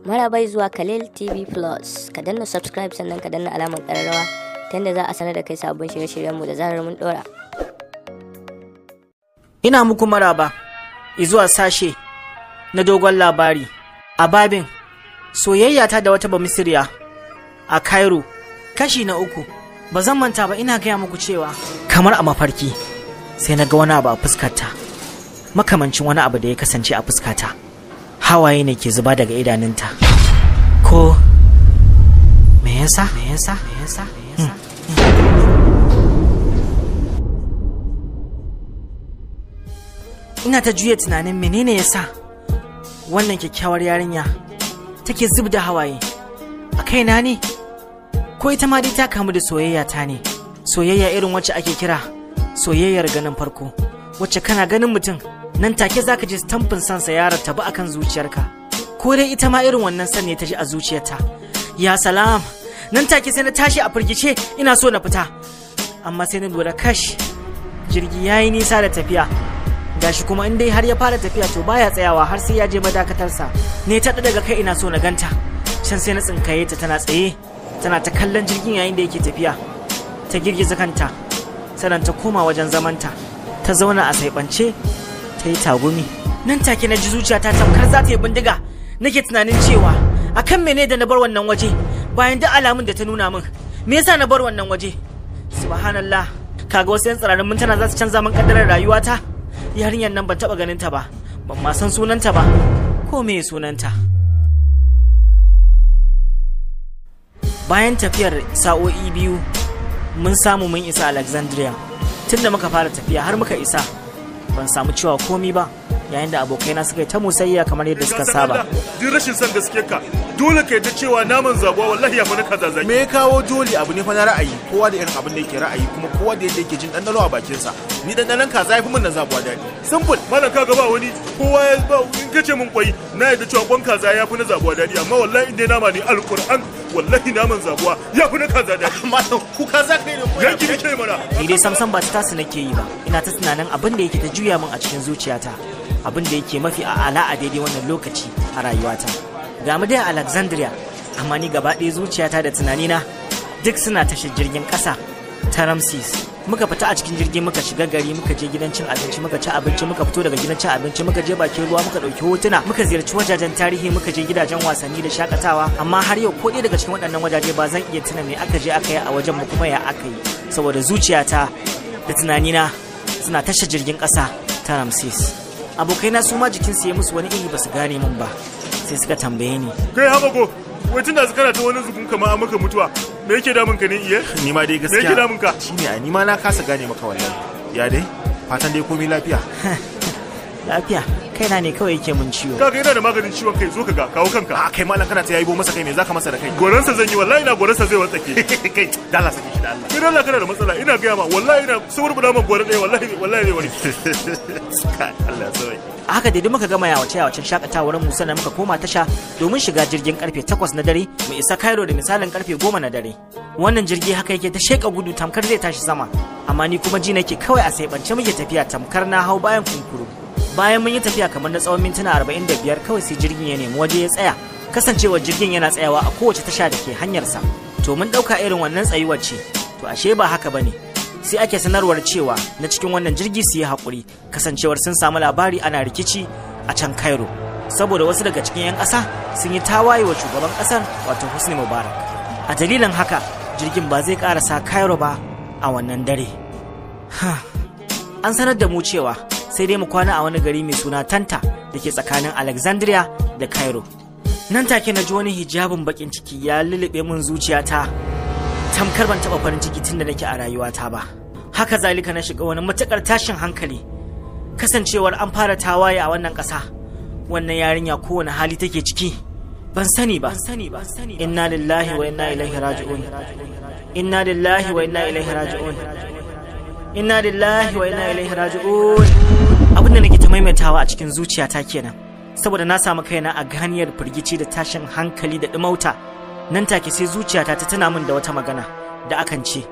Marabai zuwa Khalil TV Plus. Ka danna subscribe sannan ka danna alamar ƙararrawa ta yadda za a sanar da kai sabon shirye-shiryenmu da zarar mun ɗora. Ina muku maraba zuwa sashe na dogon labari a babin soyayya ta da wata bamisiriya a Cairo kashi na 3. Ba zan manta ba, ina gaya muku cewa kamar a mafarki sai na ga wani abu a fuskata, makamancin wani abu da ya kasance a fuskata. Hawaye ne ke zuba daga idanunta. Ko me yasa? Ina ta juya tunanin menene yasa wannan kyakkyawar yarinya take zub da hawaye a kaina ne, ko ita ma dai ta kamu da soyayya ta ne, soyayya irin wacce ake kira soyayyar ganin farko, wacce kana ganin mutum nan take zaka ji stamfin sansa ya rattaba akan zuciyarka, ko dai ita ma irin wannan san ne ta ji a zuciyarta. Ya salam, nan take sai na tashi a firgice ina so na fita, amma sai na lura kash jirgi yayi nisa da tafiya, gashi kuma in dai har ya fara tafiya to baya tsayawa har sai ya je madakatarsa. Ne ta daga kai ina so na ganta, can sai na tsinkaye ta tana tsaye tana ta kallon jirgin yayin da yake tafiya. Ta girgiza kanta sannan ta koma wajen zamanta, ta zauna a saibance ta yi tagumi. Nan take na ji zuciyata tamkar za ta yi bindiga. Nake tunanin cewa akan mene da na bar wannan waje bayan duk alamun da ta nuna min. Me yasa na bar wannan waje? Subhanallah, kaga wasu yan tsirarin mintuna za su canza min kaddarar rayuwata. Yarinyar nan ban taba ganin ta ba, ban ma san sunanta ba. Ko me sunanta? Bayan tafiyar sa'o'i 2 mun samu mun isa Alexandria. Tunda muka fara tafiya har muka isa ban samu cewa komi ba, yayin da abokaina suka yi ta musayya kamar yadda suka saba. Duk rashin son gaskiyar ka dole ka yadda cewa naman zabuwa wallahi ya fi na kaza zaki. Me ya kawo dole? Abu ne fa na ra'ayi, kowa da irin abin da yake ra'ayi, kuma kowa da yadda yake jin ɗanɗano a bakinsa. Ni ɗanɗanon kaza ya fi min na zabuwa daɗi. Simple. Malam ka ba wani kowa ya ba in kace min kwai na yadda cewa kwan kaza ya fi na zabuwa daɗi, amma wallahi in dai nama ne alƙur'an wallahi naman zabuwa ya fi na kaza daɗi. Malam ku kaza kai ne ko yanki nake mana. Ni dai samsam ba ta tasu nake yi ba, ina ta tunanin abin da yake ta juya min a cikin zuciyata, abin da yake mafi a'ala a daidai wannan lokaci a rayuwata. Ga mu dai a Alexandria, amma ni gaba ɗaya zuciyata da tunanina duk suna tashar jirgin ƙasa ta Ramses. Muka fita a cikin jirgin, muka shiga gari, muka je gidan cin abinci, muka ci abinci, muka fito daga gidan cin abinci, muka je bakin ruwa, muka ɗauki hotuna, muka ziyarci wajajen tarihi, muka je gidajen wasanni da shakatawa. Amma har yau ko ɗaya daga cikin waɗannan wajaje ba zan iya tuna me aka je aka yi a wajen mu kuma ya aka yi, saboda zuciyata da tunanina suna tashar jirgin ƙasa ta Ramses. Abokaina su ma jikinsu ya musu wani iri ba su gane min ba, sai suka tambaye ni, kai Hamago, wai tunda su kana ta wani zubin kamar an maka mutuwa, me yake damun ka ne iye? Ni ma dai gaskiya. Me yake damun ka? Shine ai ni ma na kasa gane maka wallahi. Ya dai? Fatan dai komai lafiya. lafiya, kaina ne kawai yake mun ciwo. Kaga yana da maganin ciwon kai, zo ka ga kawo kanka. A kai malam kana ta yayi bo masa kai, me zaka masa da kai? Goransa zan yi, wallahi ina goransa zai watsake. Kai dalla sake shi da Allah. Kai Allah kana da matsala, ina ga ma wallahi ina saburbuda man goran ɗaya, wallahi ne wani. Allah ya sauke. A haka dai muka gama yawacen shakatawar mu, sannan muka koma tasha domin shiga jirgin karfe 8 na dare mu isa Cairo da misalin karfe 10 na dare. Wannan jirgi haka yake ta sheka gudu tamkar zai tashi sama, amma ni kuma ji nake kawai a saibance muke tafiya tamkar na hau bayan kunkuru. Bayan mun yi tafiya kamar na tsawon mintuna 45 kawai sai jirgin ya nemi waje ya tsaya. Kasancewar jirgin yana tsayawa a kowace tasha da ke hanyarsa, to mun dauka irin wannan tsayuwar ce, to ashe ba haka bane. Sai ake sanarwar cewa na cikin wannan jirgi su yi haƙuri, kasancewar sun samu labari ana rikici a can Cairo, saboda wasu daga cikin 'yan ƙasa sun yi tawaye wa shugaban ƙasar wato Hosni Mubarak. A dalilin haka jirgin ba zai ƙarasa Cairo ba a wannan dare. An sanar da mu cewa sai dai mu kwana a wani gari mai suna Tanta da ke tsakanin Alexandria da Cairo. Nan take na ji wani hijabin bakin ciki ya lulluɓe min zuciyata, tamkar ban taɓa farin ciki tun da nake a rayuwata ba. Haka zalika na shiga wani matuƙar tashin hankali, kasancewar an fara tawaye a wannan ƙasa. Wannan yarinya kowane hali take ciki ban sani ba. Inna lillahi wa inna ilaihi raji'un. Inna lillahi wa inna ilaihi raji'un. Inna lillahi wa inna ilaihi raji'un. Abin da nake ta maimaitawa a cikin zuciyata kenan, saboda na samu kaina a ganiyar firgici da tashin hankali da ɗumauta. Nan take sai zuciyata ta tuna min da wata magana da akan ce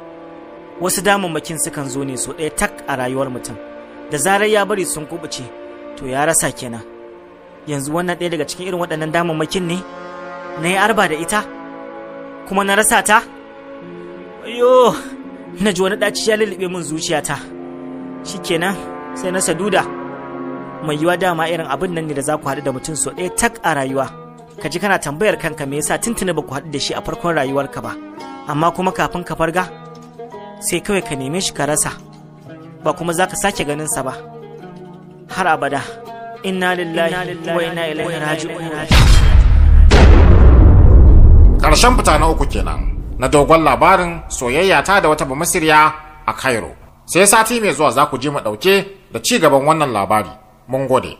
wasu damammakin sukan zo ne so ɗaya tak a rayuwar mutum, da zarar ya bari sun kubuce to ya rasa kenan. Yanzu wannan ɗaya daga cikin irin waɗannan damammakin ne na yi arba da ita kuma na rasa ta. Ayyo, na ji wani ɗaci ya lullube min zuciyata. Shikenan sai na saduda. Mai yiwa dama irin abin nan ne da za ku haɗu da mutum so ɗaya tak a rayuwa. Ka ji kana tambayar kanka me yasa tuntuni ba ku haɗu da shi a farkon rayuwarka ba, amma kuma kafin ka farga sai kawai ka neme shi ka rasa, ba kuma za ka sake ganinsa ba har abada. Inna lillahi wa inna ilaihi raji'un. Ƙarshen fita na uku kenan na dogon labarin soyayya ta da wata bamasiriya a Cairo. Sai sati mai zuwa za ku ji mu ɗauke da ci gaban wannan labari. Mun gode.